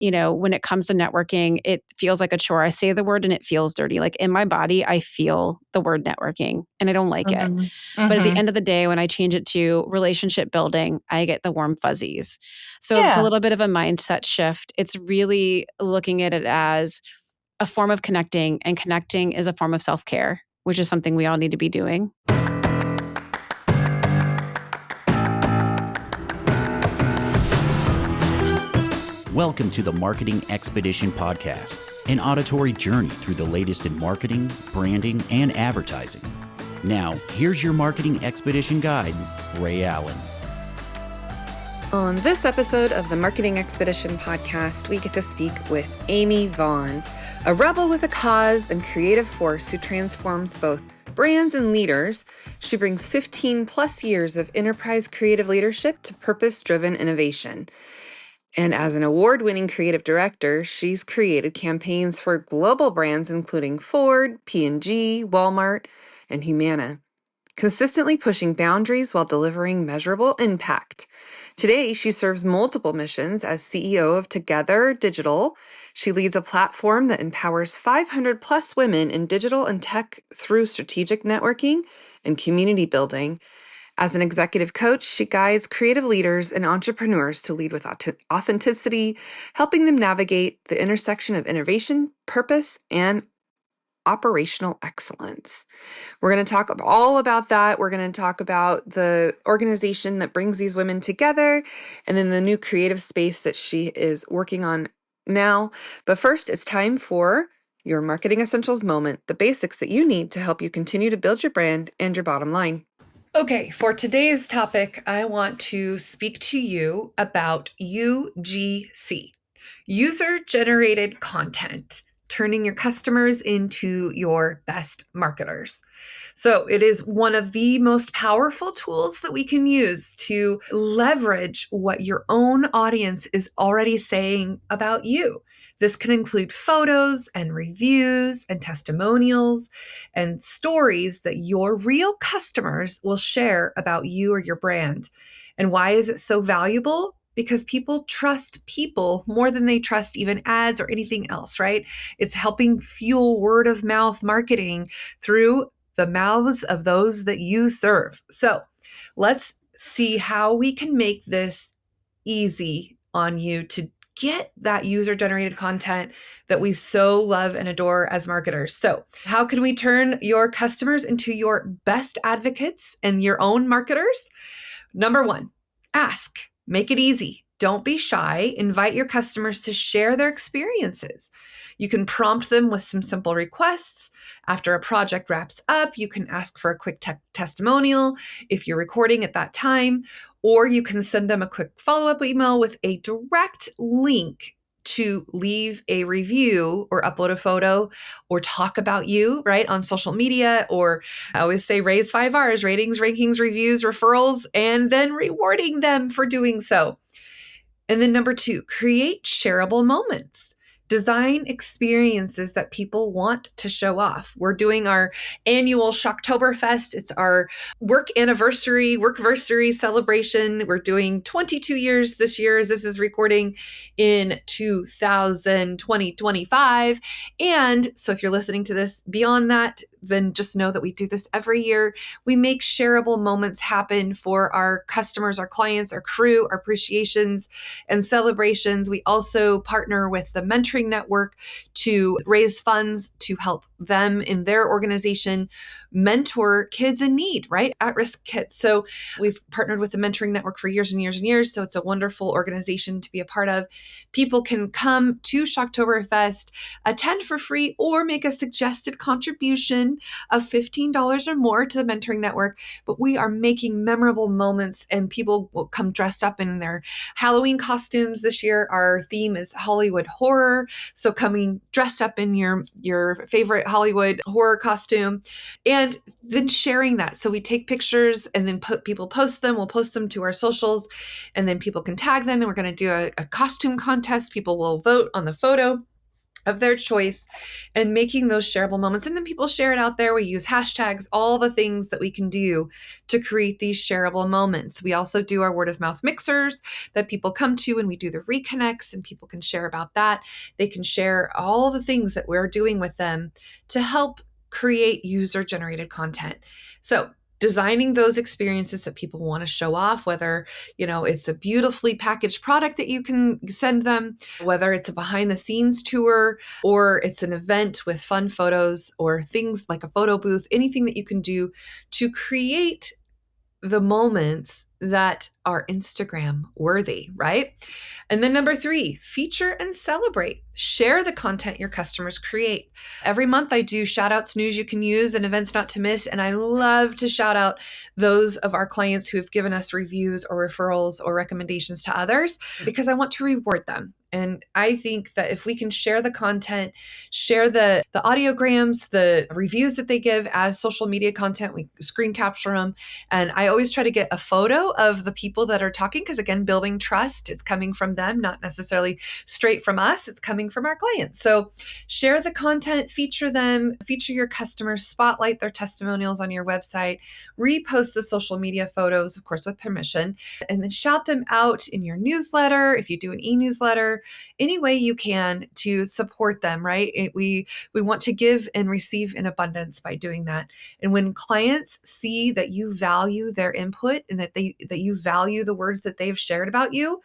when it comes to networking, it feels like a chore. I say the word and it feels dirty. Like in my body, I feel the word networking and I don't like it. But at the end of the day, when I change it to relationship building, I get the warm fuzzies. So it's a little bit of a mindset shift. It's really looking at it as a form of connecting, and connecting is a form of self-care, which is something we all need to be doing. Welcome to the Marketing Expedition Podcast, an auditory journey through the latest in marketing, branding, and advertising. Now, here's your Marketing Expedition guide, Ray Allen. On this episode of the Marketing Expedition Podcast, we get to speak with Amy Vaughan, a rebel with a cause and creative force who transforms both brands and leaders. She brings 15 plus years of enterprise creative leadership to purpose-driven innovation. And as an award-winning creative director, she's created campaigns for global brands including Ford, P&G, Walmart, and Humana, consistently pushing boundaries while delivering measurable impact. Today, she serves multiple missions as CEO of Together Digital. She leads a platform that empowers 500 plus women in digital and tech through strategic networking and community building. As an executive coach, she guides creative leaders and entrepreneurs to lead with authenticity, helping them navigate the intersection of innovation, purpose, and operational excellence. We're going to talk all about that. We're going to talk about the organization that brings these women together and then the new creative space that she is working on now. But first, it's time for your Marketing Essentials moment, the basics that you need to help you continue to build your brand and your bottom line. Okay, for today's topic, I want to speak to you about UGC, user-generated content, turning your customers into your best marketers. So it is one of the most powerful tools that we can use to leverage what your own audience is already saying about you. This can include photos and reviews and testimonials and stories that your real customers will share about you or your brand. And why is it so valuable? Because people trust people more than they trust even ads or anything else, right? It's helping fuel word of mouth marketing through the mouths of those that you serve. So let's see how we can make this easy on you to get that user-generated content that we so love and adore as marketers. So how can we turn your customers into your best advocates and your own marketers? Number one, ask. Make it easy. Don't be shy. Invite your customers to share their experiences. You can prompt them with some simple requests. After a project wraps up, you can ask for a quick testimonial if you're recording at that time, or you can send them a quick follow-up email with a direct link to leave a review or upload a photo or talk about you, right, on social media. Or I always say raise 5 R's, ratings, rankings, reviews, referrals, and then rewarding them for doing so. And then number 2, create shareable moments. Design experiences that people want to show off. We're doing our annual Shocktoberfest. It's our workversary celebration. We're doing 22 years this year as this is recording in 2025. And so if you're listening to this beyond that, then just know that we do this every year. We make shareable moments happen for our customers, our clients, our crew, our appreciations and celebrations. We also partner with the Mentoring Network to raise funds to help them in their organization mentor kids in need, right? At-risk kids. So we've partnered with the Mentoring Network for years and years and years. So it's a wonderful organization to be a part of. People can come to Shocktoberfest, attend for free, or make a suggested contribution of $15 or more to the Mentoring Network. But we are making memorable moments and people will come dressed up in their Halloween costumes. This year, our theme is Hollywood horror. So coming dressed up in your favorite Hollywood horror costume and then sharing that. So we take pictures and then people post them. We'll post them to our socials and then people can tag them. And we're going to do a costume contest. People will vote on the photo. of their choice and making those shareable moments. And then people share it out there. We use hashtags, all the things that we can do to create these shareable moments. We also do our word of mouth mixers that people come to, and we do the reconnects, and people can share about that. They can share all the things that we're doing with them to help create user generated content. So designing those experiences that people want to show off, whether, it's a beautifully packaged product that you can send them, whether it's a behind the scenes tour, or it's an event with fun photos or things like a photo booth, anything that you can do to create the moments that are Instagram worthy, right? And then number 3, feature and celebrate. Share the content your customers create. Every month I do shout outs, news you can use, and events not to miss. And I love to shout out those of our clients who have given us reviews or referrals or recommendations to others, because I want to reward them. And I think that if we can share the content, share the audiograms, the reviews that they give as social media content, we screen capture them. And I always try to get a photo of the people that are talking, because again, building trust, it's coming from them, not necessarily straight from us. It's coming from our clients. So share the content, feature them, feature your customers, spotlight their testimonials on your website, repost the social media photos, of course, with permission, and then shout them out in your newsletter. If you do an e-newsletter, any way you can to support them, right? We want to give and receive in abundance by doing that. And when clients see that you value their input and that you value the words that they've shared about you,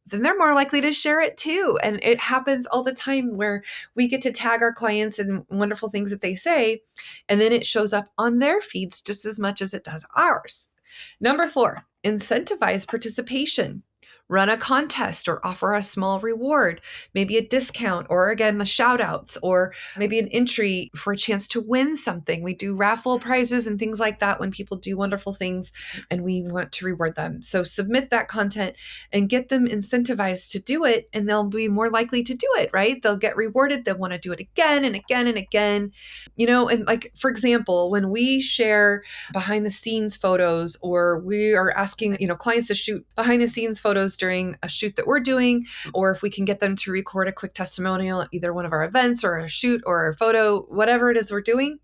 then they're more likely to share it too. And it happens all the time where we get to tag our clients in wonderful things that they say, and then it shows up on their feeds just as much as it does ours. Number 4, incentivize participation. Run a contest or offer a small reward, maybe a discount, or again, the shout outs, or maybe an entry for a chance to win something. We do raffle prizes and things like that when people do wonderful things and we want to reward them. So submit that content and get them incentivized to do it, and they'll be more likely to do it, right? They'll get rewarded. They'll want to do it again and again and again. And like, for example, when we share behind the scenes photos, or we are asking, clients to shoot behind the scenes photos during a shoot that we're doing, or if we can get them to record a quick testimonial at either one of our events or a shoot or a photo, whatever it is we're doing,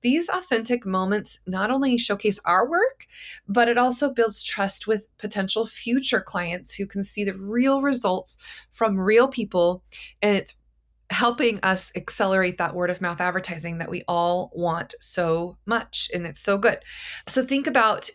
these authentic moments not only showcase our work, but it also builds trust with potential future clients who can see the real results from real people. And it's helping us accelerate that word of mouth advertising that we all want so much, and it's so good. So think about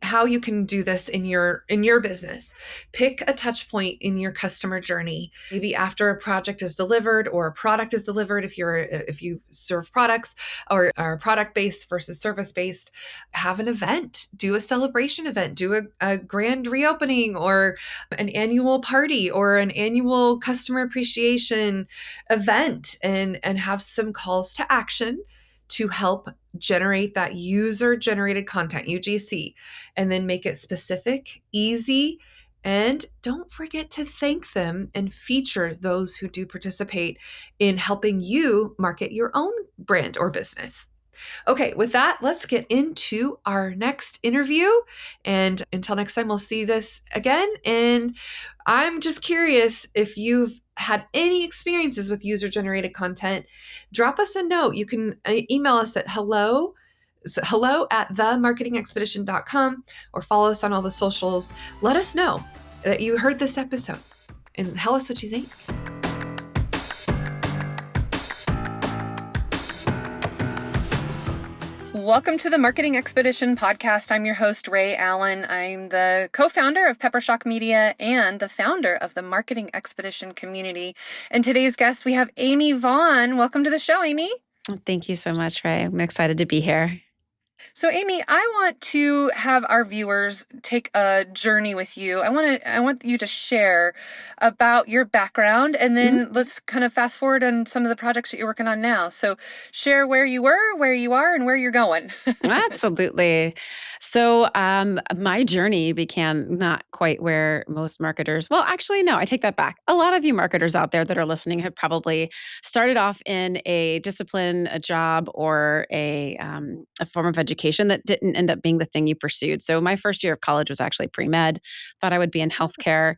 how you can do this in your business. Pick a touch point in your customer journey, maybe after a project is delivered or a product is delivered. If you serve products or are product based versus service based, have an event, do a celebration event, do a grand reopening or an annual party or an annual customer appreciation event, and have some calls to action to help generate that user generated content, UGC, and then make it specific, easy, and don't forget to thank them and feature those who do participate in helping you market your own brand or business. Okay, with that, let's get into our next interview. And until next time, we'll see this again. And I'm just curious if you've had any experiences with user-generated content. Drop us a note. You can email us at hello@themarketingexpedition.com, or follow us on all the socials. Let us know that you heard this episode and tell us what you think. Welcome to the Marketing Expedition podcast. I'm your host, Ray Allen. I'm the co-founder of Peppershock Media and the founder of the Marketing Expedition community. And today's guest, we have Amy Vaughan. Welcome to the show, Amy. Thank you so much, Ray. I'm excited to be here. So, Amy, I want to have our viewers take a journey with you. I want you to share about your background, and then let's kind of fast forward on some of the projects that you're working on now. So share where you were, where you are, and where you're going. Absolutely. So my journey began not quite where most marketers, well, actually, no, I take that back. A lot of you marketers out there that are listening have probably started off in a discipline, a job, or a form of education education that didn't end up being the thing you pursued. So my first year of college was actually pre-med, thought I would be in healthcare,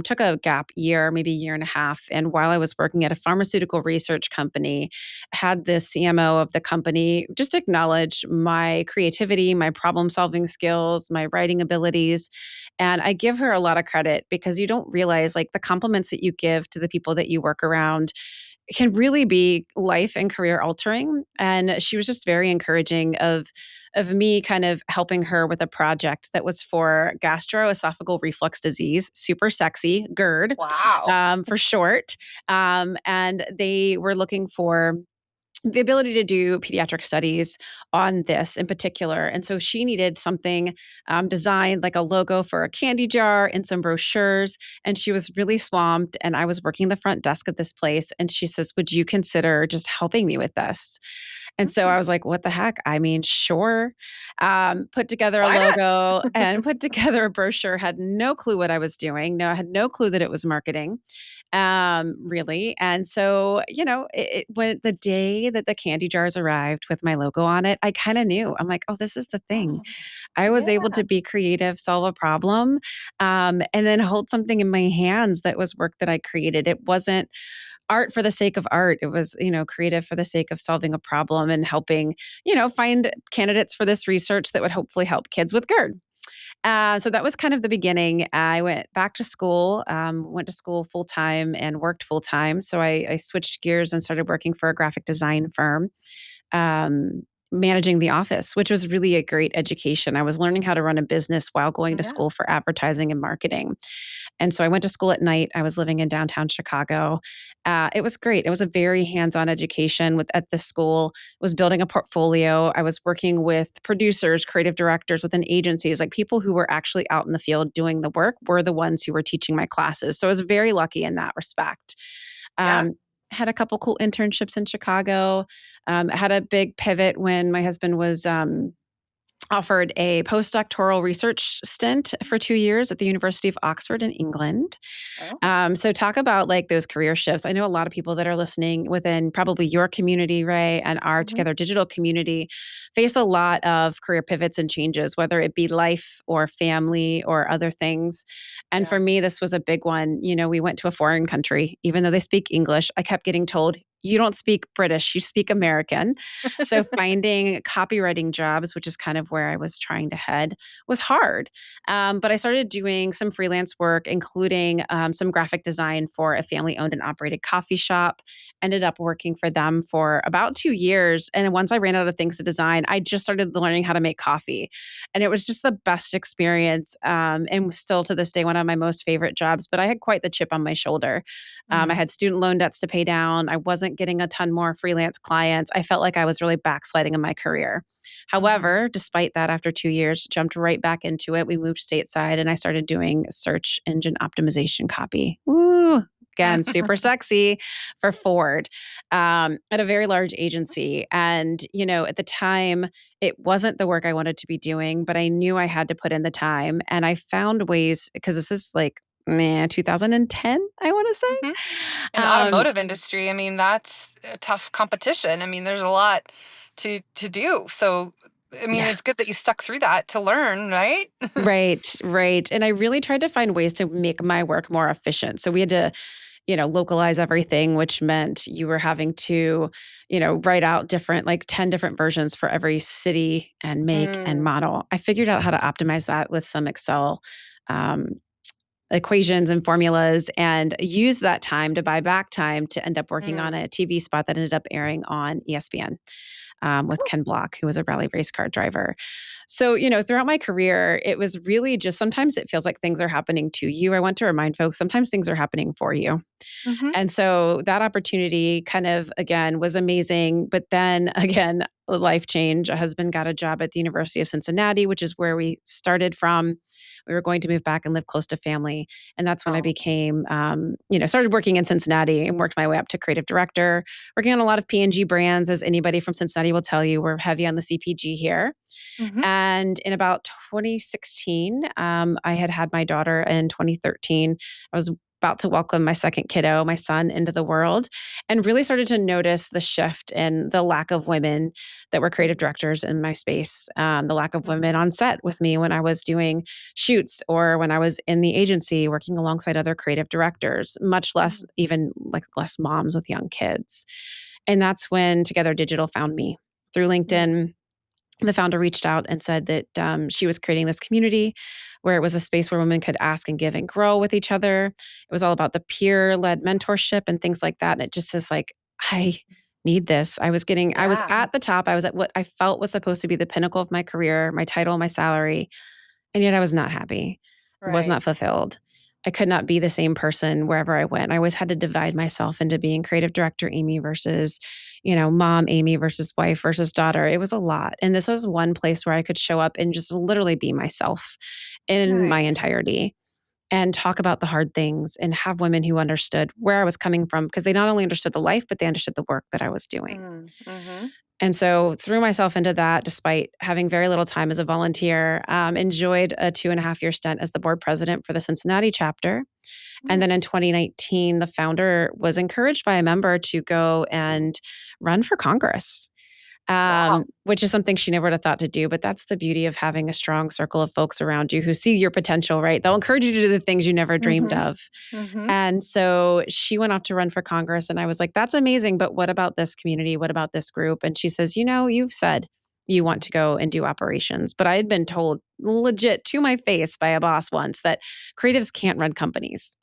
took a gap year, maybe a year and a half. And while I was working at a pharmaceutical research company, had the CMO of the company just acknowledge my creativity, my problem solving skills, my writing abilities. And I give her a lot of credit because you don't realize like the compliments that you give to the people that you work around can really be life and career altering. And she was just very encouraging of me kind of helping her with a project that was for gastroesophageal reflux disease, super sexy, GERD, Wow. for short. And they were looking for the ability to do pediatric studies on this in particular. And so she needed something designed like a logo for a candy jar and some brochures. And she was really swamped. And I was working the front desk at this place. And she says, would you consider just helping me with this? And so I was like, what the heck? I mean, sure. Put together a Why not? logo and put together a brochure, had no clue what I was doing. No, I had no clue that it was marketing, really. And so, when the day that the candy jars arrived with my logo on it, I kind of knew. I'm like, oh, this is the thing. I was able Yeah. to be creative, solve a problem, and then hold something in my hands that was work that I created. It wasn't art for the sake of art. It was, creative for the sake of solving a problem and helping, find candidates for this research that would hopefully help kids with GERD. So that was kind of the beginning. I went back to school, went to school full time and worked full time. So I switched gears and started working for a graphic design firm. Managing the office, which was really a great education. I was learning how to run a business while going to Yeah. school for advertising and marketing. And so I went to school at night. I was living in downtown Chicago. It was great. It was a very hands-on education at this school. I was building a portfolio. I was working with producers, creative directors within agencies, like people who were actually out in the field doing the work were the ones who were teaching my classes. So I was very lucky in that respect. Yeah. Had a couple cool internships in Chicago. Had a big pivot when my husband was offered a postdoctoral research stint for 2 years at the University of Oxford in England. Oh. So talk about like those career shifts. I know a lot of people that are listening within probably your community, Ray, and our Mhm. Together Digital community face a lot of career pivots and changes, whether it be life or family or other things. And Yeah. for me, this was a big one. We went to a foreign country, even though they speak English. I kept getting told, you don't speak British, you speak American. So finding copywriting jobs, which is kind of where I was trying to head, was hard. But I started doing some freelance work, including some graphic design for a family-owned and operated coffee shop. Ended up working for them for about 2 years. And once I ran out of things to design, I just started learning how to make coffee. And it was just the best experience, and still to this day, one of my most favorite jobs. But I had quite the chip on my shoulder. I had student loan debts to pay down. I wasn't getting a ton more freelance clients. I felt like I was really backsliding in my career. However, despite that, after 2 years, jumped right back into it. We moved stateside and I started doing search engine optimization copy. Woo! Again, super sexy for Ford, at a very large agency. And, at the time, it wasn't the work I wanted to be doing, but I knew I had to put in the time. And I found ways, because this is like 2010, I want to say. Mhm. In the automotive industry, I mean, that's a tough competition. I mean, there's a lot to do. So, I mean, Yeah. it's good that you stuck through that to learn, right? Right, right. And I really tried to find ways to make my work more efficient. So we had to, localize everything, which meant you were having to, write out different, like 10 different versions for every city and make and Mm, model. I figured out how to optimize that with some Excel um, equations and formulas and use that time to buy back time to end up working on mm. a TV spot that ended up airing on ESPN. With Oh, Ken Block, who was a rally race car driver. So, throughout my career, it was really just sometimes it feels like things are happening to you. I want to remind folks sometimes things are happening for you. mhm. And so that opportunity kind of, again, was amazing. But then again, a life change. A husband got a job at the University of Cincinnati, which is where we started from. We were going to move back and live close to family. And that's when I Oh. became, started working in Cincinnati and worked my way up to creative director, working on a lot of P&G brands. As anybody from Cincinnati will tell you, we're heavy on the CPG here. Mhm. And in about 2016, I had my daughter in 2013. I was about to welcome my second kiddo, my son, into the world, and really started to notice the shift in the lack of women that were creative directors in my space, the lack of women on set with me when I was doing shoots or when I was in the agency working alongside other creative directors, much less even like less moms with young kids. And that's when Together Digital found me through LinkedIn. The founder reached out and said that she was creating this community where it was a space where women could ask and give and grow with each other. It was all about the peer-led mentorship and things like that. And it just is like, I need this. I was at the top. I was at what I felt was supposed to be the pinnacle of my career, my title, my salary. And yet I was not happy, was not fulfilled. I could not be the same person wherever I went. I always had to divide myself into being creative director Amy versus, mom Amy versus wife versus daughter. It was a lot. And this was one place where I could show up and just literally be myself in my entirety and talk about the hard things and have women who understood where I was coming from, because they not only understood the life, but they understood the work that I was doing. And so threw myself into that despite having very little time as a volunteer, enjoyed a 2.5-year stint as the board president for the Cincinnati chapter. And then in 2019, the founder was encouraged by a member to go and run for Congress, which is something she never would have thought to do. But that's the beauty of having a strong circle of folks around you who see your potential, right? They'll encourage you to do the things you never dreamed of. And so she went off to run for Congress. And I was like, that's amazing. But what about this community? What about this group? And she says, you've said you want to go and do operations. But I had been told legit to my face by a boss once that creatives can't run companies.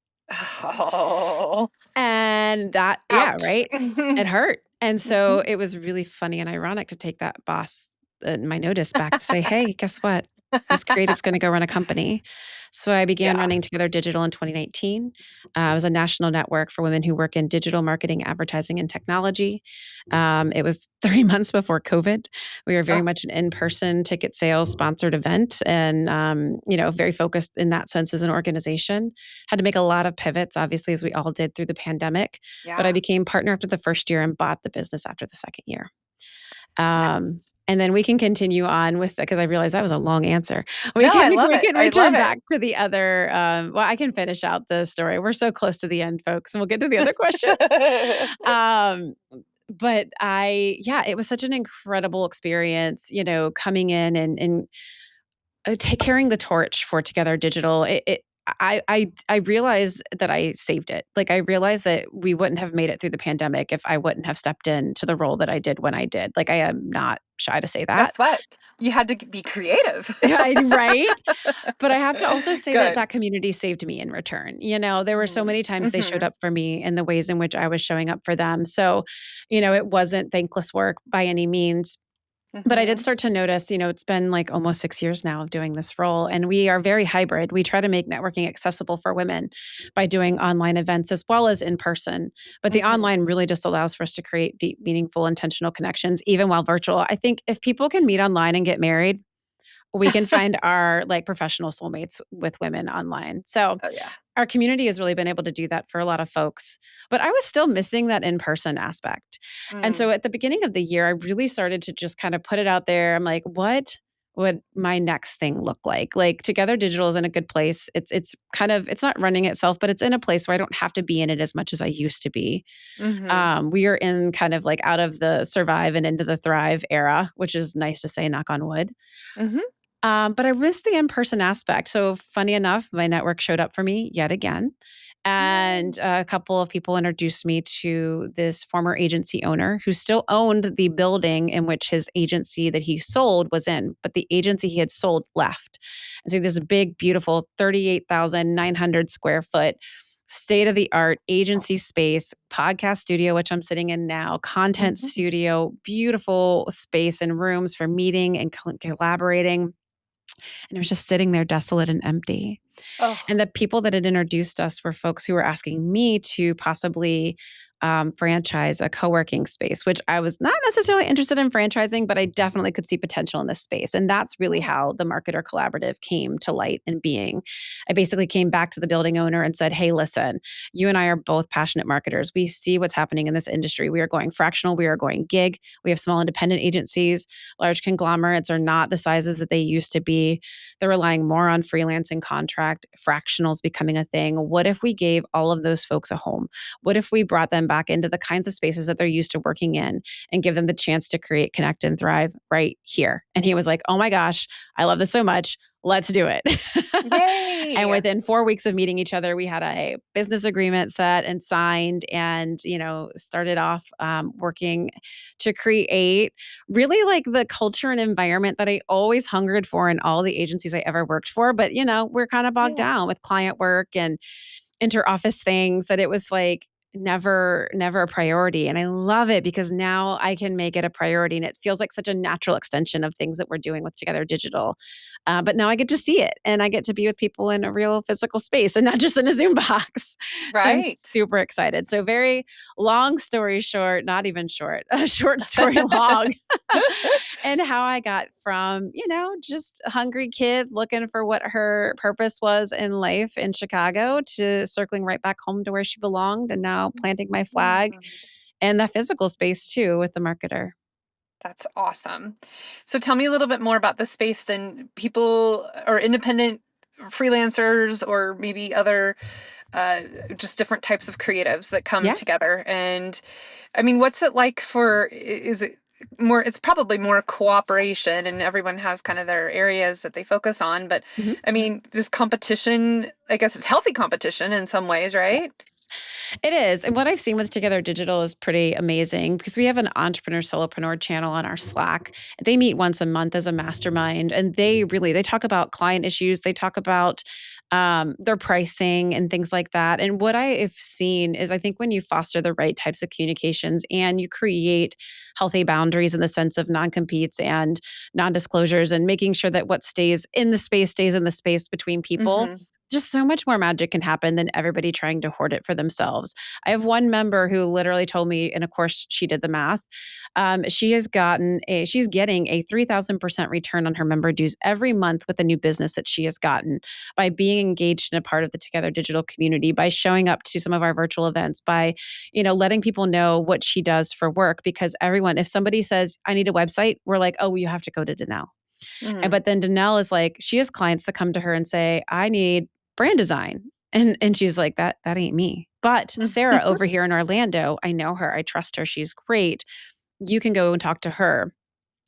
And that, right? It hurt. And so it was really funny and ironic to take that boss my notice back to say, hey, guess what? This creative's going to go run a company. So I began running Together Digital in 2019. It was a national network for women who work in digital marketing, advertising, and technology. It was 3 months before COVID. We were very much an in-person ticket sales sponsored event and, very focused in that sense as an organization. Had to make a lot of pivots, obviously, as we all did through the pandemic. But I became partner after the first year and bought the business after the second year. And then we can continue on with, because I realized that was a long answer. We can return back to the other, I can finish out the story. We're so close to the end, folks, and we'll get to the other question. But it was such an incredible experience, coming in and carrying the torch for Together Digital. I realized that I saved it. Like I realized that we wouldn't have made it through the pandemic if I wouldn't have stepped into the role that I did when I did. Like I am not shy to say that. Guess what? You had to be creative. Right? But I have to also say that community saved me in return. There were so many times they showed up for me in the ways in which I was showing up for them. So, it wasn't thankless work by any means. But I did start to notice, it's been like almost 6 years now of doing this role, and we are very hybrid. We try to make networking accessible for women by doing online events as well as in person. But the online really just allows for us to create deep, meaningful, intentional connections, even while virtual. I think if people can meet online and get married, we can find our professional soulmates with women online. So our community has really been able to do that for a lot of folks. But I was still missing that in-person aspect. And so at the beginning of the year, I really started to just kind of put it out there. I'm like, what would my next thing look like? Like Together Digital is in a good place. It's not running itself, but it's in a place where I don't have to be in it as much as I used to be. We are in kind of like out of the survive and into the thrive era, which is nice to say, knock on wood. But I missed the in-person aspect. So funny enough, my network showed up for me yet again. And a couple of people introduced me to this former agency owner who still owned the building in which his agency that he sold was in, but the agency he had sold left. And so this big, beautiful 38,900 square foot state-of-the-art agency space, podcast studio, which I'm sitting in now, content studio, beautiful space and rooms for meeting and collaborating. And it was just sitting there desolate and empty. And the people that had introduced us were folks who were asking me to possibly franchise a co-working space, which I was not necessarily interested in franchising, but I definitely could see potential in this space. And that's really how the Marketer Collaborative came to light and being. I basically came back to the building owner and said, hey, listen, you and I are both passionate marketers. We see what's happening in this industry. We are going fractional. We are going gig. We have small independent agencies. Large conglomerates are not the sizes that they used to be. They're relying more on freelancing contracts contract, fractionals becoming a thing. What if we gave all of those folks a home? What if we brought them back into the kinds of spaces that they're used to working in and give them the chance to create, connect, and thrive right here? And he was like, oh my gosh, I love this so much. Let's do it. And Yay. within 4 weeks of meeting each other, we had a business agreement set and signed and, started off working to create really like the culture and environment that I always hungered for in all the agencies I ever worked for. But, we're kind of bogged down with client work and inter-office things that it was like never a priority. And I love it because now I can make it a priority and it feels like such a natural extension of things that we're doing with Together Digital. But now I get to see it and I get to be with people in a real physical space and not just in a Zoom box. So I'm Right. super excited. So very long story short, not even short, a short story long, and how I got from, just a hungry kid looking for what her purpose was in life in Chicago to circling right back home to where she belonged and now planting my flag in the physical space too with the marketer. That's awesome. So tell me a little bit more about the space than people or independent freelancers or maybe other just different types of creatives that come Yeah. together. And I mean, what's it like is it more, it's probably more cooperation and everyone has kind of their areas that they focus on. But Mhm. I mean, this competition, I guess it's healthy competition in some ways, right? It is. And what I've seen with Together Digital is pretty amazing because we have an entrepreneur solopreneur channel on our Slack. They meet once a month as a mastermind and they talk about client issues. They talk about their pricing and things like that. And what I have seen is I think when you foster the right types of communications and you create healthy boundaries in the sense of non-competes and non-disclosures and making sure that what stays in the space between people, Mm-hmm. just so much more magic can happen than everybody trying to hoard it for themselves. I have one member who literally told me, and of course she did the math. She's getting a 3,000% return on her member dues every month with a new business that she has gotten by being engaged in a part of the Together Digital community, by showing up to some of our virtual events, by, letting people know what she does for work. Because everyone, if somebody says, I need a website, we're like, oh, well, you have to go to Danelle. Mm-hmm. But then Danelle is like, she has clients that come to her and say, I need brand design. And she's like, that ain't me. But Sarah over here in Orlando, I know her. I trust her. She's great. You can go and talk to her,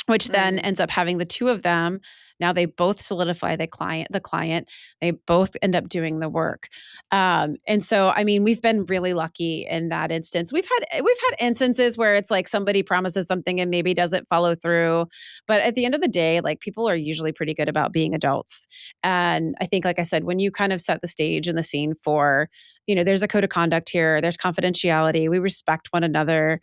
which then ends up having the two of them. Now they both solidify the client. They both end up doing the work. And so, I mean, we've been really lucky in that instance. We've had instances where it's like somebody promises something and maybe doesn't follow through. But at the end of the day, like people are usually pretty good about being adults. And I think, like I said, when you kind of set the stage and the scene for, there's a code of conduct here, there's confidentiality, we respect one another,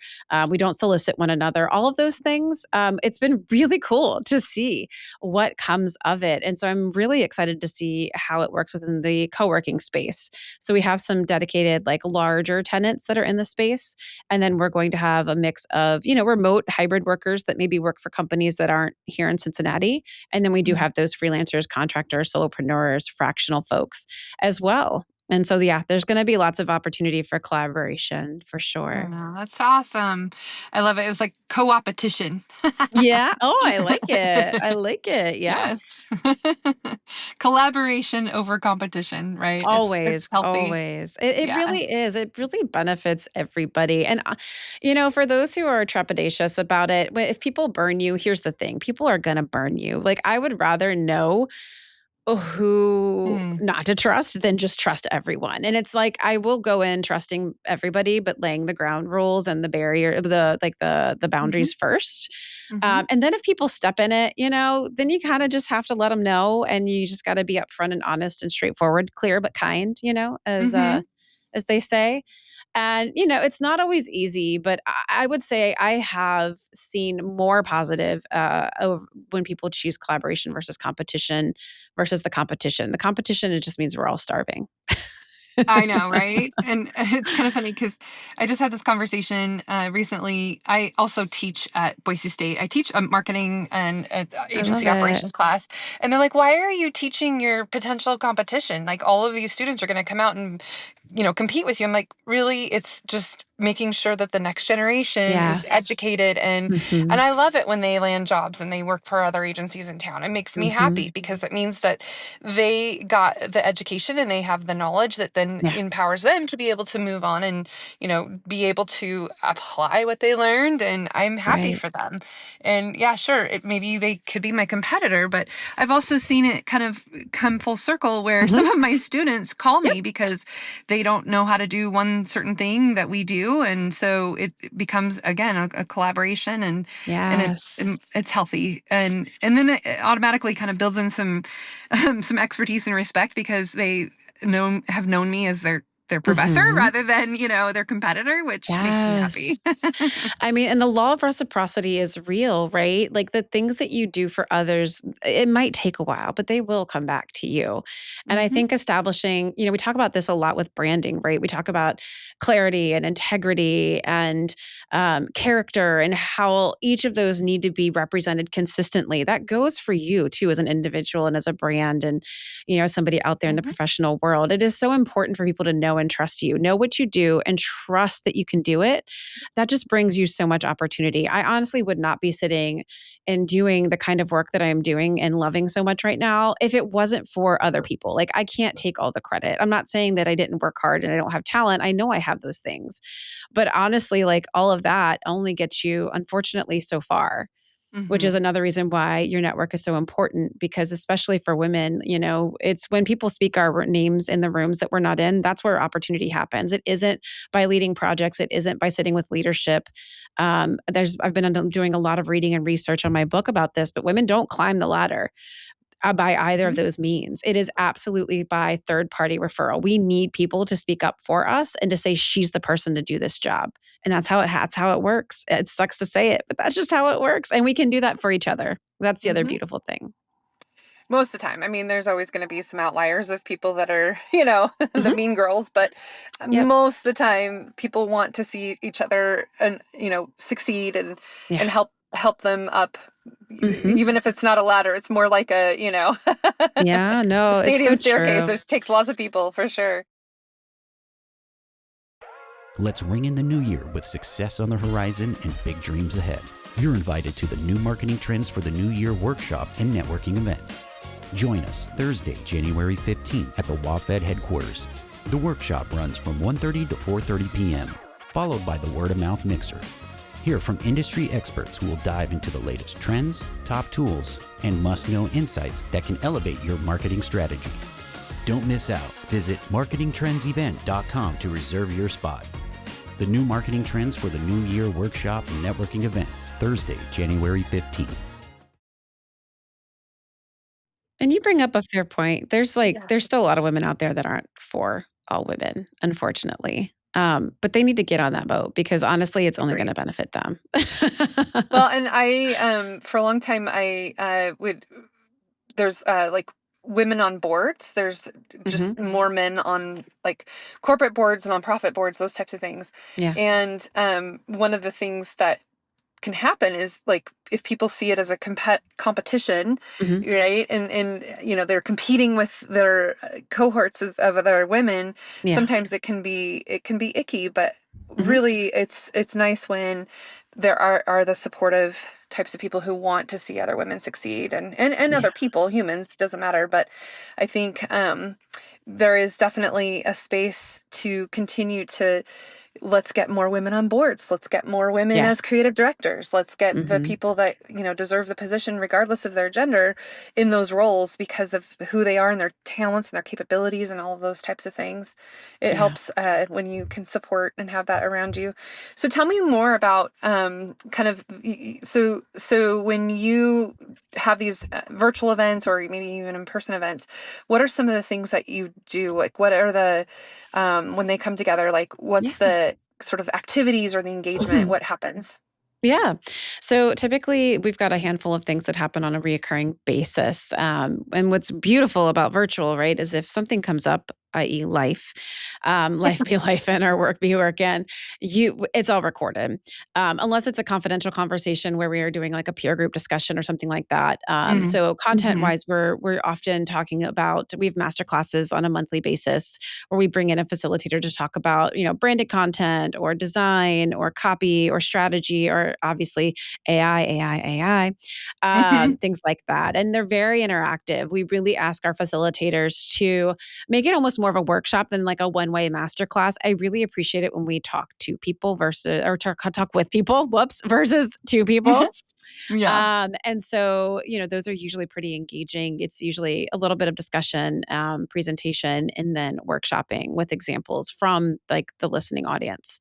we don't solicit one another, all of those things. It's been really cool to see what comes of it. And so I'm really excited to see how it works within the co-working space. So we have some dedicated, like larger tenants that are in the space. And then we're going to have a mix of, remote hybrid workers that maybe work for companies that aren't here in Cincinnati. And then we do have those freelancers, contractors, solopreneurs, fractional folks as well. And so, yeah, there's going to be lots of opportunity for collaboration for sure. Oh, that's awesome. I love it. It was like co-opetition. Yeah. Oh, I like it. I like it. Yeah. Yes. Collaboration over competition, right? It's Always, healthy. always. It Yeah. really is. It really benefits everybody. And, for those who are trepidatious about it, if people burn you, here's the thing, people are going to burn you. Like, I would rather know who Mm. not to trust than just trust everyone. And it's like I will go in trusting everybody, but laying the ground rules and the boundaries first. Mm-hmm. And then if people step in it, then you kind of just have to let them know, and you just got to be upfront and honest and straightforward, clear but kind, Mm-hmm. as they say. And, it's not always easy, but I would say I have seen more positive when people choose collaboration versus competition versus the competition. The competition, it just means we're all starving. I know, right? And it's kind of funny because I just had this conversation recently. I also teach at Boise State. I teach a marketing and I love agency it. operations class. And they're like, why are you teaching your potential competition? Like all of these students are going to come out and, compete with you. I'm like, really? It's just making sure that the next generation is Yes. educated. And I love it when they land jobs and they work for other agencies in town. It makes me happy because it means that they got the education and they have the knowledge that then Yeah. empowers them to be able to move on and, be able to apply what they learned. And I'm happy for them. And yeah, sure, maybe they could be my competitor, but I've also seen it kind of come full circle where some of my students call me because they don't know how to do one certain thing that we do. And so it becomes, again, a collaboration, and it's healthy. And then it automatically kind of builds in some expertise and respect because they have known me as their professor rather than, their competitor, which makes me happy. I mean, and the law of reciprocity is real, right? Like the things that you do for others, it might take a while, but they will come back to you. And I think establishing, we talk about this a lot with branding, right? We talk about clarity and integrity and character and how each of those need to be represented consistently. That goes for you too, as an individual and as a brand and, somebody out there in the professional world. It is so important for people to know and trust you, know what you do and trust that you can do it. That just brings you so much opportunity. I honestly would not be sitting and doing the kind of work that I am doing and loving so much right now if it wasn't for other people. Like I can't take all the credit. I'm not saying that I didn't work hard and I don't have talent. I know I have those things. But honestly, like all of that only gets you, unfortunately, so far. Which is another reason why your network is so important, because especially for women, it's when people speak our names in the rooms that we're not in, that's where opportunity happens. It isn't by leading projects. It isn't by sitting with leadership. I've been doing a lot of reading and research on my book about this, but women don't climb the ladder by either of those means. It is absolutely by third-party referral. We need people to speak up for us and to say, she's the person to do this job. And that's how it works. It sucks to say it, but that's just how it works. And we can do that for each other. That's the other beautiful thing. Most of the time. I mean, there's always going to be some outliers of people that are, the mean girls, but most of the time people want to see each other and, succeed and help them up. Even if it's not a ladder, it's more like a, stadium staircase. It takes lots of people for sure. Let's ring in the new year with success on the horizon and big dreams ahead. You're invited to the New Marketing Trends for the New Year workshop and networking event. Join us Thursday, January 15th at the WAFED headquarters. The workshop runs from 1:30 to 4:30 p.m., followed by the Word of Mouth Mixer. Hear from industry experts who will dive into the latest trends, top tools, and must-know insights that can elevate your marketing strategy. Don't miss out. Visit marketingtrendsevent.com to reserve your spot. The New Marketing Trends for the New Year workshop and networking event, Thursday, January 15th. And you bring up a fair point. There's still a lot of women out there that aren't for all women, unfortunately. But they need to get on that boat because honestly, it's only going to benefit them. Well, and I, for a long time, there's like women on boards. There's just more men on like corporate boards, nonprofit boards, those types of things. Yeah. And one of the things that can happen is like if people see it as a competition, right? And they're competing with their cohorts of other women. Yeah. Sometimes it can be icky, but really it's nice when there are the supportive types of people who want to see other women succeed and other people, humans, doesn't matter. But I think there is definitely a space to continue to let's get more women on boards. Let's get more women as creative directors. Let's get the people that, deserve the position regardless of their gender in those roles because of who they are and their talents and their capabilities and all of those types of things. It helps when you can support and have that around you. So tell me more about so when you have these virtual events or maybe even in-person events, what are some of the things that you do? Like what are the, when they come together, like what's the sort of activities or the engagement? What happens? Yeah. So typically we've got a handful of things that happen on a reoccurring basis. And what's beautiful about virtual, right, is if something comes up i.e. life, life be life in or work be work in, it's all recorded. Unless it's a confidential conversation where we are doing like a peer group discussion or something like that. So content wise, we're often talking about, we have masterclasses on a monthly basis where we bring in a facilitator to talk about, branded content or design or copy or strategy or obviously AI, things like that. And they're very interactive. We really ask our facilitators to make it almost more of a workshop than like a one-way masterclass. I really appreciate it when we talk to people talk with people, versus to people. Yeah. And so, those are usually pretty engaging. It's usually a little bit of discussion, presentation, and then workshopping with examples from like the listening audience.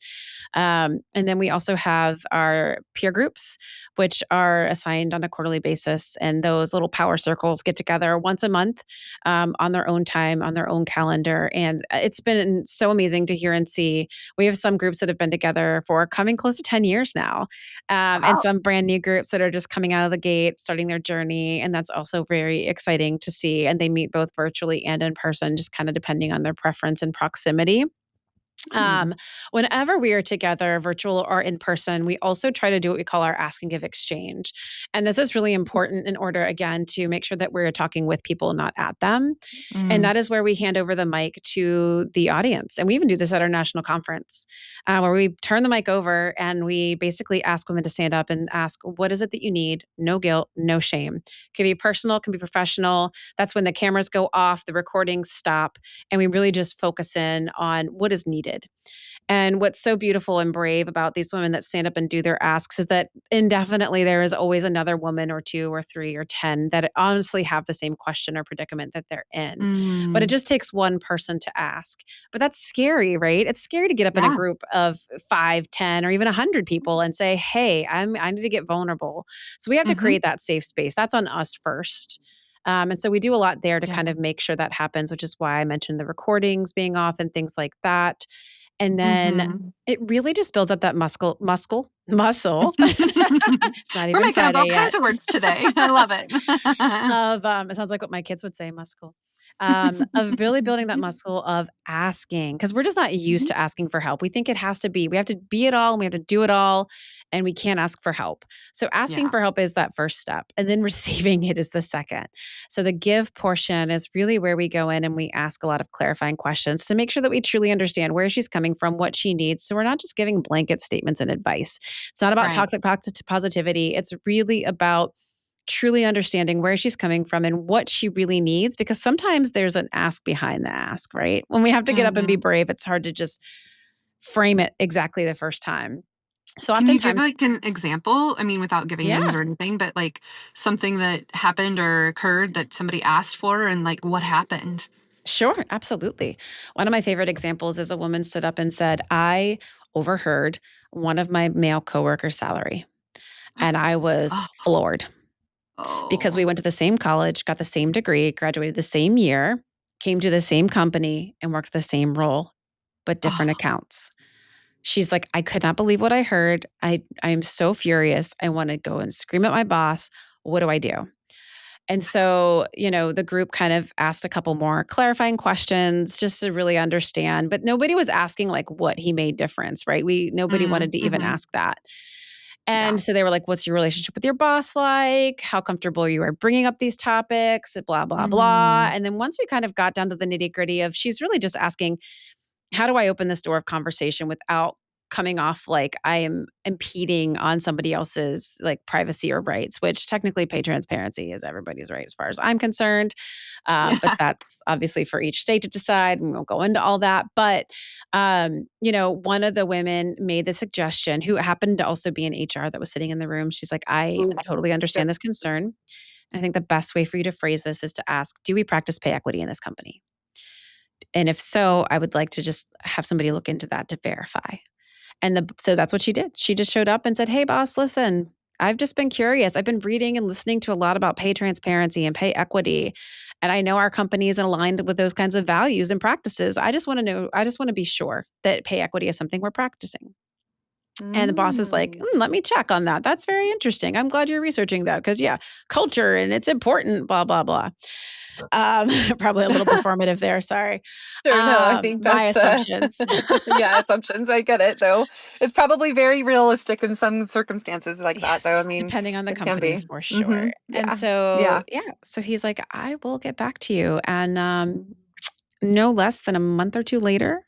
And then we also have our peer groups, which are assigned on a quarterly basis. And those little power circles get together once a month on their own time, on their own calendar. And it's been so amazing to hear and see. We have some groups that have been together for coming close to 10 years now, and some brand new groups that are just coming out of the gate, starting their journey. And that's also very exciting to see. And they meet both virtually and in person, just kind of depending on their preference and proximity. Whenever we are together, virtual or in person, we also try to do what we call our ask and give exchange. And this is really important in order, again, to make sure that we're talking with people, not at them. And that is where we hand over the mic to the audience. And we even do this at our national conference, where we turn the mic over and we basically ask women to stand up and ask, what is it that you need? No guilt, no shame. Can be personal, can be professional. That's when the cameras go off, the recordings stop, and we really just focus in on what is needed. And what's so beautiful and brave about these women that stand up and do their asks is that indefinitely there is always another woman or two or three or 10 that honestly have the same question or predicament that they're in. But it just takes one person to ask. But that's scary, right? It's scary to get up in a group of 5, 10, or even 100 people and say, hey, I need to get vulnerable. So we have to create that safe space. That's on us first. And so we do a lot there to kind of make sure that happens, which is why I mentioned the recordings being off and things like that. And then it really just builds up that muscle. It's not even We're making Friday up all yet. kinds of words today. I love it. It sounds like what my kids would say, muscle. Of really building that muscle of asking, because we're just not used to asking for help. We think we have to be it all and we have to do it all, and we can't ask for help. So asking for help is that first step, and then receiving it is the second. So the give portion is really where we go in and we ask a lot of clarifying questions to make sure that we truly understand where she's coming from, what she needs. So we're not just giving blanket statements and advice. It's not about toxic positivity. It's really about truly understanding where she's coming from and what she really needs, because sometimes there's an ask behind the ask, right? When we have to get up and be brave, it's hard to just frame it exactly the first time. So Can you give oftentimes, like an example? I mean, without giving names or anything, but like something that happened or occurred that somebody asked for and like what happened? sure, absolutely. One of my favorite examples is a woman stood up and said, I overheard one of my male coworkers' salary, and I was floored. Because we went to the same college, got the same degree, graduated the same year, came to the same company, and worked the same role, but different accounts. She's like, I could not believe what I heard. I am so furious. I want to go and scream at my boss. What do I do? And so, the group kind of asked a couple more clarifying questions just to really understand, but nobody was asking like what he made difference, right? Nobody wanted to even ask that. And so they were like, what's your relationship with your boss like? How comfortable you are bringing up these topics, blah, blah, blah. And then once we kind of got down to the nitty gritty of, she's really just asking, how do I open this door of conversation without coming off like I am impeding on somebody else's like privacy or rights, which technically pay transparency is everybody's right as far as I'm concerned. But that's obviously for each state to decide. We won't go into all that. But, one of the women made the suggestion, who happened to also be in HR that was sitting in the room. She's like, I totally understand this concern. And I think the best way for you to phrase this is to ask, do we practice pay equity in this company? And if so, I would like to just have somebody look into that to verify. So that's what she did. She just showed up and said, hey, boss, listen, I've just been curious. I've been reading and listening to a lot about pay transparency and pay equity. And I know our company is aligned with those kinds of values and practices. I just want to be sure that pay equity is something we're practicing. And the boss is like, let me check on that. That's very interesting. I'm glad you're researching that because, yeah, culture and it's important, blah, blah, blah. Probably a little performative there. Sorry. Sure, no, I think My that's assumptions. yeah, assumptions. I get it, though. It's probably very realistic in some circumstances like that, Yes, though. I mean, depending on the it can company be. for sure. And Yeah, so, yeah. yeah, so he's like, I will get back to you. And no less than a month or two later,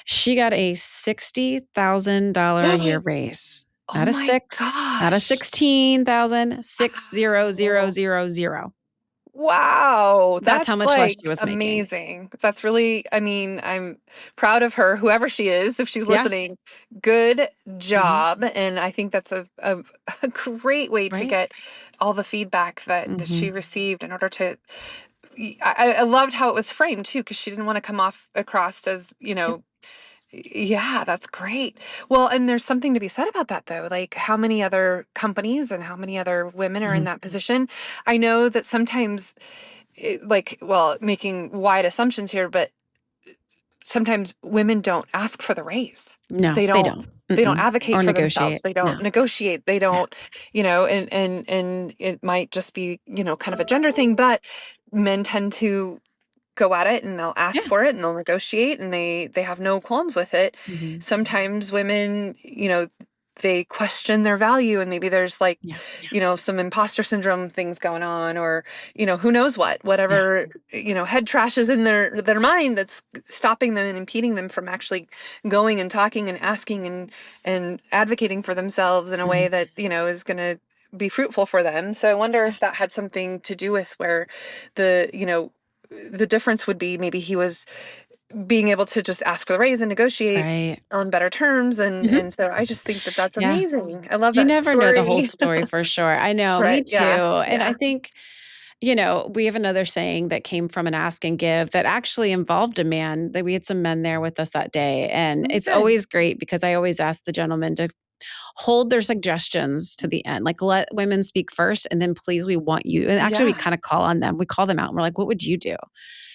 she got a $60,000 a year raise. Oh Not a my six, not a gosh. 16,000, 60000. Wow. Wow, That's how that's much less she like was making. amazing. That's really, I mean, I'm proud of her, whoever she is, if she's Yeah. listening. Good Hmm. job. And I think that's a great way to Right. get all the feedback that Hmm. she received in order to. I loved how it was framed too, because she didn't want to come off across as, Yep. yeah, that's great. Well, and there's something to be said about that, though. Like, how many other companies and how many other women are in Hmm. that position? I know that sometimes, like, well, making wide assumptions here, but sometimes women don't ask for the raise. No, They they don't. don't. They don't Mm-mm. advocate Or for themselves. negotiate. They don't No. negotiate. They Yeah. don't, and it might just be, kind of a gender thing, but men tend to go at it and they'll ask Yeah. for it and they'll negotiate and they have no qualms with it. Hmm. Sometimes women, they question their value and maybe there's like, Yeah. some imposter syndrome things going on or, who knows Yeah. whatever, head trash is in their mind that's stopping them and impeding them from actually going and talking and asking and advocating for themselves in a way Hmm. that, is going to be fruitful for them. So I wonder Yeah. if that had something to do with where the difference would be maybe he was being able to just ask for the raise and negotiate Right. on better terms Hmm. and so I just think that that's Yeah. amazing. I love You that never know the whole story. story for sure. I That's know, me right. too. Yeah. And I Yeah. think, we have another saying that came from an ask and give that actually involved a man. That we had some men there with us that day. And it's Good. always great because I always ask the gentleman to hold their suggestions to the end. Like let women speak first and then please we want you. And actually we Yeah. kind of call on them. We call them out and we're like, what would you do?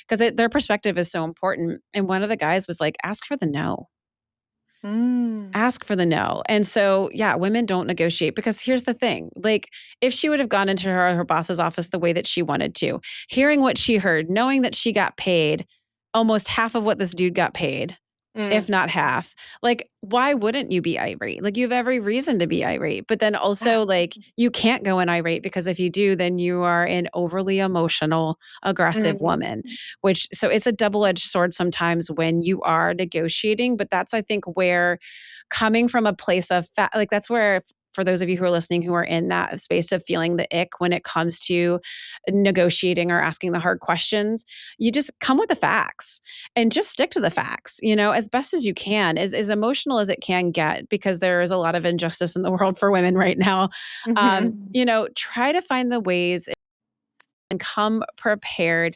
Because their perspective is so important. And one of the guys was like, ask for the no. Mm. Ask for the no. And so, yeah, women don't negotiate because here's the thing. Like, if she would have gone into her boss's office the way that she wanted to, hearing what she heard, knowing that she got paid almost half of what this dude got paid, Mm. if not half, like, why wouldn't you be irate? Like, you have every reason to be irate. But then Yeah. also, like, you can't go in irate because if you do, then you are an overly emotional, aggressive Mm. woman, so it's a double edged sword sometimes when you are negotiating. But that's, I think, where coming from a place of like that's where for those of you who are listening who are in that space of feeling the ick when it comes to negotiating or asking the hard questions, you just come with the facts and just stick to the facts, as best as you can, as emotional as it can get, because there is a lot of injustice in the world for women right now. Mm-hmm. Try to find the ways and come prepared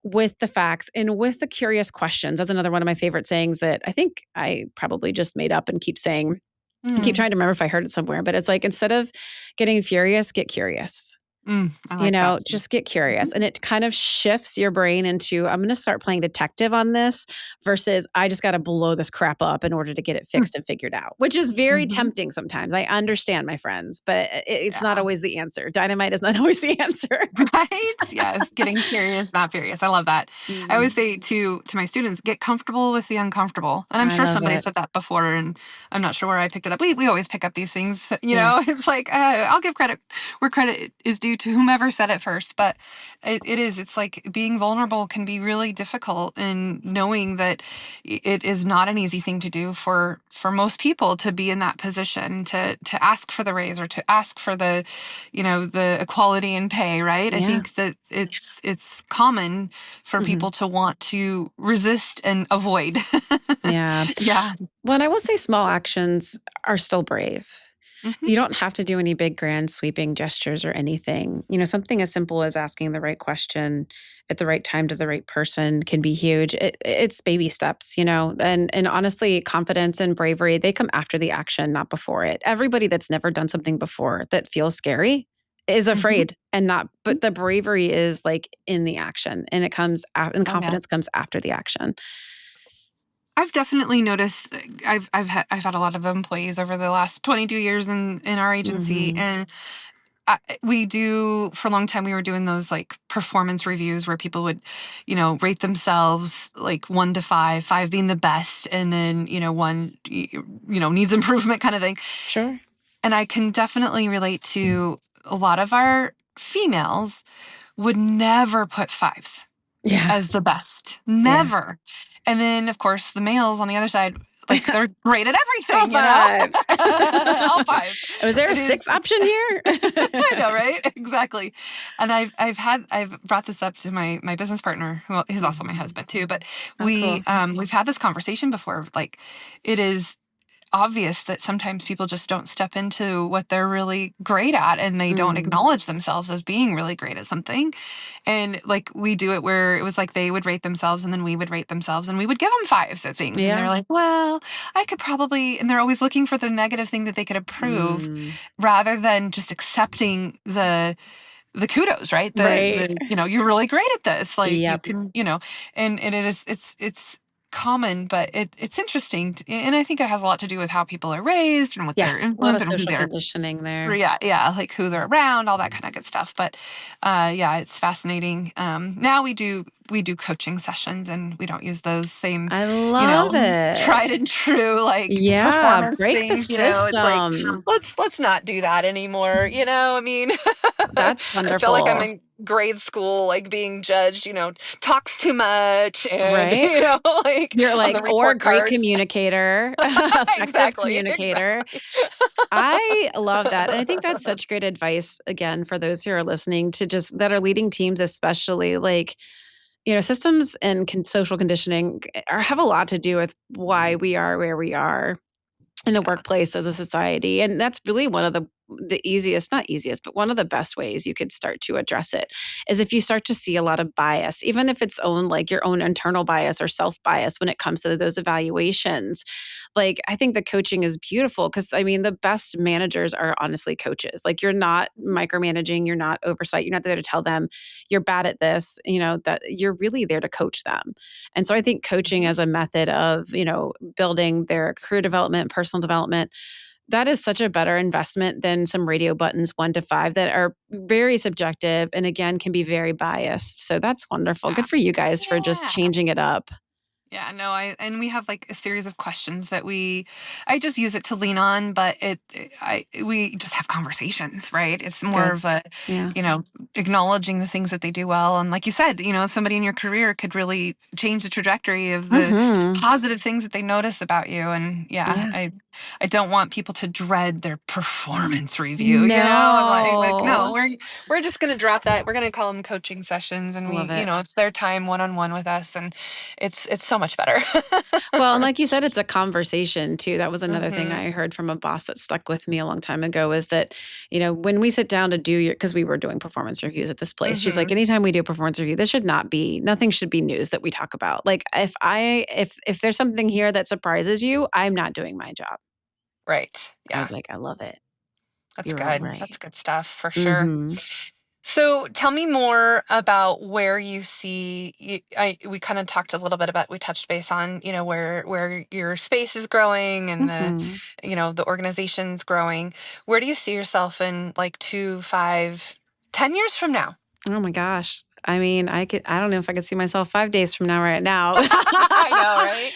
with the facts and with the curious questions. That's another one of my favorite sayings that I think I probably just made up and keep saying. I keep Mm. trying to remember if I heard it somewhere, but it's like instead of getting furious, get curious. I like that too. Just get curious. And it kind of shifts your brain into, I'm going to start playing detective on this versus I just got to blow this crap up in order to get it fixed and figured out, which is very Mm-hmm. tempting sometimes. I understand, my friends, but it's not Yeah. always the answer. Dynamite is not always the answer. Right? Yes. Getting curious, not furious. I love that. I always Mhm. say to my students, get comfortable with the uncomfortable. And I'm I sure love somebody it. said that before, and I'm not sure where I picked it up. We always pick up these things, Yeah. It's like, I'll give credit where credit is due to whomever said it first. But it's like being vulnerable can be really difficult, and knowing that it is not an easy thing to do for most people to be in that position, to ask for the raise or to ask for the equality in pay, right? I Yeah. think that it's common for Mhm. people to want to resist and avoid. Yeah. Yeah. Well, and I will say small actions are still brave. Hmm. You don't have to do any big, grand, sweeping gestures or anything. Something as simple as asking the right question at the right time to the right person can be huge. It's baby steps, and honestly, confidence and bravery, they come after the action, not before it. Everybody that's never done something before that feels scary is Hmm. afraid but the bravery is like in the action, and it comes out, and Oh yeah. confidence comes after the action. I've definitely noticed. I've had a lot of employees over the last 22 years in our agency, and we do, for a long time, we were doing those like performance reviews where people would, rate themselves like 1 to 5, 5 being the best, and then, 1, needs improvement kind of thing. Sure. And I can definitely relate to a lot of our females would never put 5s as the best. Never. And then, of course, the males on the other side, like they're great at everything, All 5s. All 5s. Was there a 6 option here? I know, right? Exactly. And I've brought this up to my business partner, who is also my husband too. But we've had this conversation before. Like, it is obvious that sometimes people just don't step into what they're really great at, and they don't acknowledge themselves as being really great at something. And like, we do it where it was like they would rate themselves and then we would rate themselves and we would give them 5s at things. And they're like, well, I could probably, and they're always looking for the negative thing that they could improve rather than just accepting the kudos, right? The you're really great at this. Like you can, and it's common, but it's interesting. And I think it has a lot to do with how people are raised and what their influence, a lot of social conditioning there. Like who they're around, all that kind of good stuff. But it's fascinating. Now we do coaching sessions, and we don't use those same, I love it. tried and true, like performance break things. the system. It's like, let's not do that anymore. I mean, that's wonderful. I feel like I'm in grade school, like being judged, talks too much, and like you're like, or great communicator, effective communicator. Exactly. I love that. And I think that's such great advice, again, for those who are listening to that are leading teams, especially like, systems and social conditioning have a lot to do with why we are where we are in the workplace as a society. And that's really one of the easiest, not easiest, but one of the best ways you could start to address it is if you start to see a lot of bias, even if it's like your own internal bias or self-bias when it comes to those evaluations. Like, I think the coaching is beautiful because, the best managers are honestly coaches. Like, you're not micromanaging, you're not oversight, you're not there to tell them you're bad at this, that you're really there to coach them. And so I think coaching as a method of, building their career development, personal development, that is such a better investment than some radio buttons 1 to 5 that are very subjective and, again, can be very biased. So that's wonderful. Good for you guys for just changing it up. Yeah, no, and we have like a series of questions that I just use it to lean on, but we just have conversations, right? It's more of a, acknowledging the things that they do well. And like you said, somebody in your career could really change the trajectory of the positive things that they notice about you. And I don't want people to dread their performance review. No. I'm like, no, we're just going to drop that. We're going to call them coaching sessions, and it's their time one-on-one with us. And it's so much better. Well, and like you said, it's a conversation too. That was another thing I heard from a boss that stuck with me a long time ago is that, when we sit down to do because we were doing performance reviews at this place, she's like, anytime we do a performance review, nothing should be news that we talk about. Like if there's something here that surprises you, I'm not doing my job. Right. Yeah. I was like, I love it. That's good. Right. That's good stuff for sure. So tell me more about where you see, we kind of talked a little bit about, we touched base on, where your space is growing and the organization's growing. Where do you see yourself in like 2, 5, 10 years from now? Oh my gosh. I don't know if I could see myself 5 days from now right now. I know, right?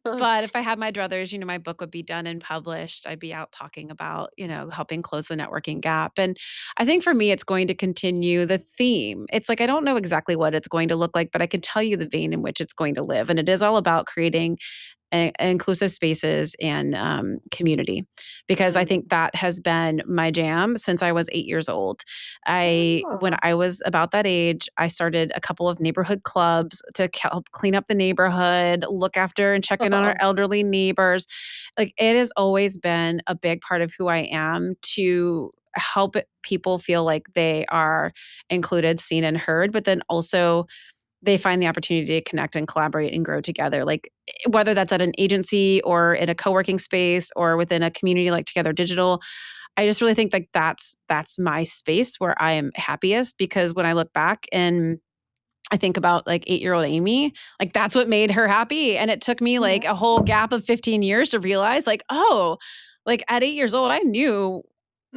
But if I had my druthers, my book would be done and published. I'd be out talking about, helping close the networking gap. And I think for me, it's going to continue the theme. It's like, I don't know exactly what it's going to look like, but I can tell you the vein in which it's going to live. And it is all about creating inclusive spaces and community, because I think that has been my jam since I was 8 years old. When I was about that age, I started a couple of neighborhood clubs to help clean up the neighborhood, look after and check in on our elderly neighbors. Like, it has always been a big part of who I am to help people feel like they are included, seen, and heard, but then also they find the opportunity to connect and collaborate and grow together. Like, whether that's at an agency or in a co-working space or within a community like Together Digital, I just really think like that's my space where I am happiest, because when I look back and I think about like 8-year-old Amy, like that's what made her happy. And it took me like a whole gap of 15 years to realize like, oh, like at 8 years old, I knew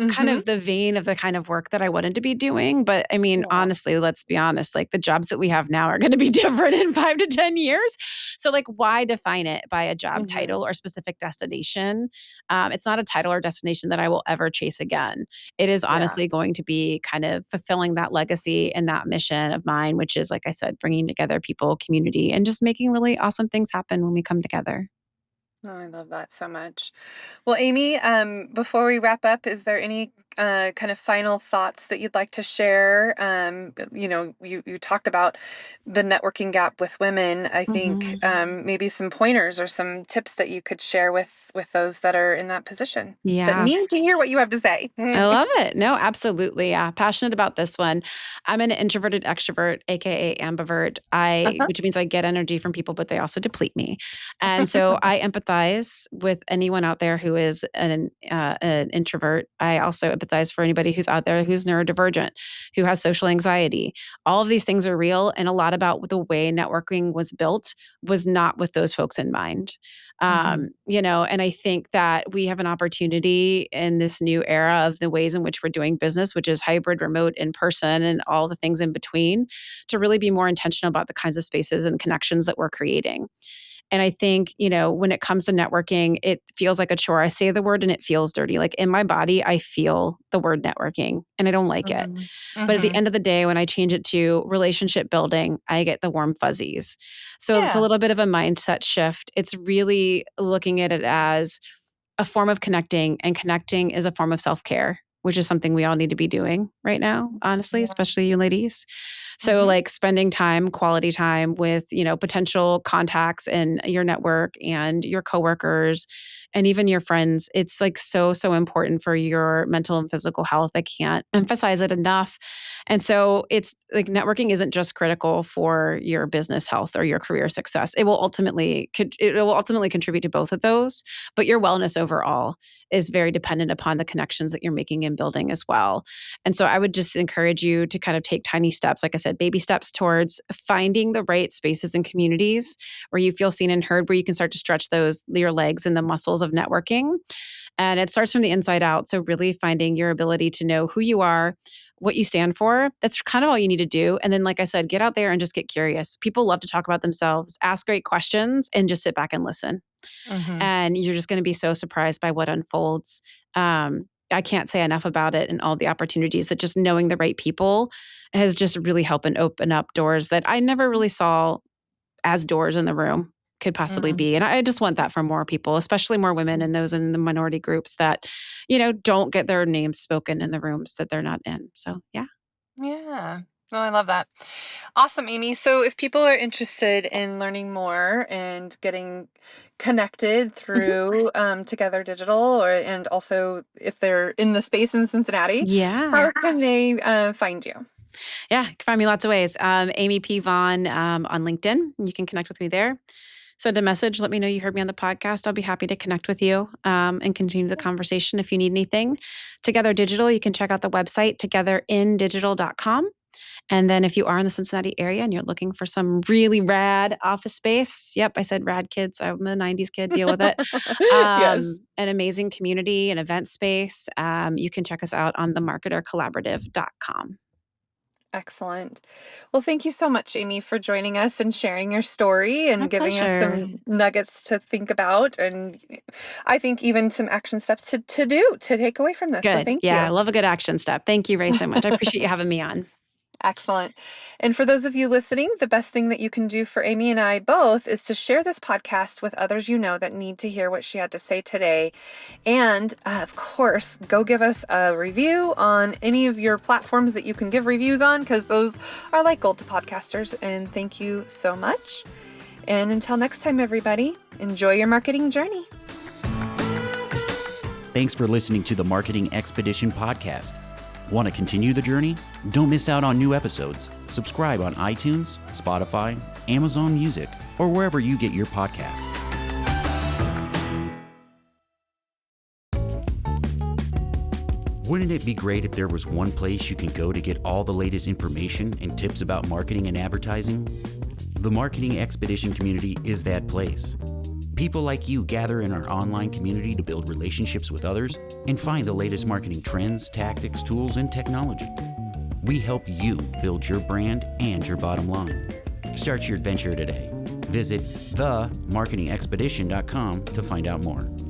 kind of the vein of the kind of work that I wanted to be doing. But I mean, honestly, let's be honest, like the jobs that we have now are going to be different in 5 to 10 years. So like, why define it by a job title or specific destination? It's not a title or destination that I will ever chase again. It is honestly going to be kind of fulfilling that legacy and that mission of mine, which is, like I said, bringing together people, community, and just making really awesome things happen when we come together. Oh, I love that so much. Well, Amy, before we wrap up, is there any kind of final thoughts that you'd like to share? You talked about the networking gap with women. I think maybe some pointers or some tips that you could share with those that are in that position. That need to hear what you have to say. I love it. No, absolutely. Yeah. Passionate about this one. I'm an introverted extrovert, AKA ambivert. Which means I get energy from people, but they also deplete me. And so I empathize with anyone out there who is an introvert. I also empathize for anybody who's out there who's neurodivergent, who has social anxiety. All of these things are real. And a lot about the way networking was built was not with those folks in mind. And I think that we have an opportunity in this new era of the ways in which we're doing business, which is hybrid, remote, in person, and all the things in between, to really be more intentional about the kinds of spaces and connections that we're creating. And I think, when it comes to networking, it feels like a chore. I say the word and it feels dirty. Like in my body, I feel the word networking and I don't like it. But at the end of the day, when I change it to relationship building, I get the warm fuzzies. So it's a little bit of a mindset shift. It's really looking at it as a form of connecting, and connecting is a form of self-care, which is something we all need to be doing right now, honestly, especially you ladies. So like spending time, quality time with, potential contacts in your network and your coworkers and even your friends. It's like so important for your mental and physical health. I can't emphasize it enough. And so it's like networking isn't just critical for your business health or your career success. It will ultimately contribute to both of those, but your wellness overall is very dependent upon the connections that you're making and building as well. And so I would just encourage you to kind of take tiny steps, like I said, baby steps towards finding the right spaces and communities where you feel seen and heard, where you can start to stretch your legs and the muscles of networking. And it starts from the inside out. So really finding your ability to know who you are, what you stand for. That's kind of all you need to do. And then, like I said, get out there and just get curious. People love to talk about themselves, ask great questions, and just sit back and listen. And you're just going to be so surprised by what unfolds. I can't say enough about it and all the opportunities that just knowing the right people has just really helped and open up doors that I never really saw as doors in the room could possibly be. And I just want that for more people, especially more women and those in the minority groups that, don't get their names spoken in the rooms that they're not in. So, yeah. Yeah. No, I love that. Awesome, Amy. So if people are interested in learning more and getting connected through Together Digital, and also if they're in the space in Cincinnati, how can they find you? Yeah, you can find me lots of ways. Amy P. Vaughan on LinkedIn. You can connect with me there. Send a message. Let me know you heard me on the podcast. I'll be happy to connect with you and continue the conversation if you need anything. Together Digital, you can check out the website, togetherindigital.com. And then if you are in the Cincinnati area and you're looking for some really rad office space, yep, I said rad, kids. I'm a 90s kid, deal with it. Yes. An amazing community, an event space. You can check us out on themarketercollaborative.com. Excellent. Well, thank you so much, Amy, for joining us and sharing your story and giving us some nuggets to think about. And I think even some action steps to take away from this. Good. So thank you. Yeah, I love a good action step. Thank you, Ray, so much. I appreciate you having me on. Excellent. And for those of you listening, the best thing that you can do for Amy and I both is to share this podcast with others that need to hear what she had to say today. And of course, go give us a review on any of your platforms that you can give reviews on, because those are like gold to podcasters. And thank you so much. And until next time, everybody, enjoy your marketing journey. Thanks for listening to the Marketing Expedition podcast. Want to continue the journey? Don't miss out on new episodes. Subscribe on iTunes, Spotify, Amazon Music, or wherever you get your podcasts. Wouldn't it be great if there was one place you can go to get all the latest information and tips about marketing and advertising? The Marketing Expedition community is that place. People like you gather in our online community to build relationships with others and find the latest marketing trends, tactics, tools, and technology. We help you build your brand and your bottom line. Start your adventure today. Visit themarketingexpedition.com to find out more.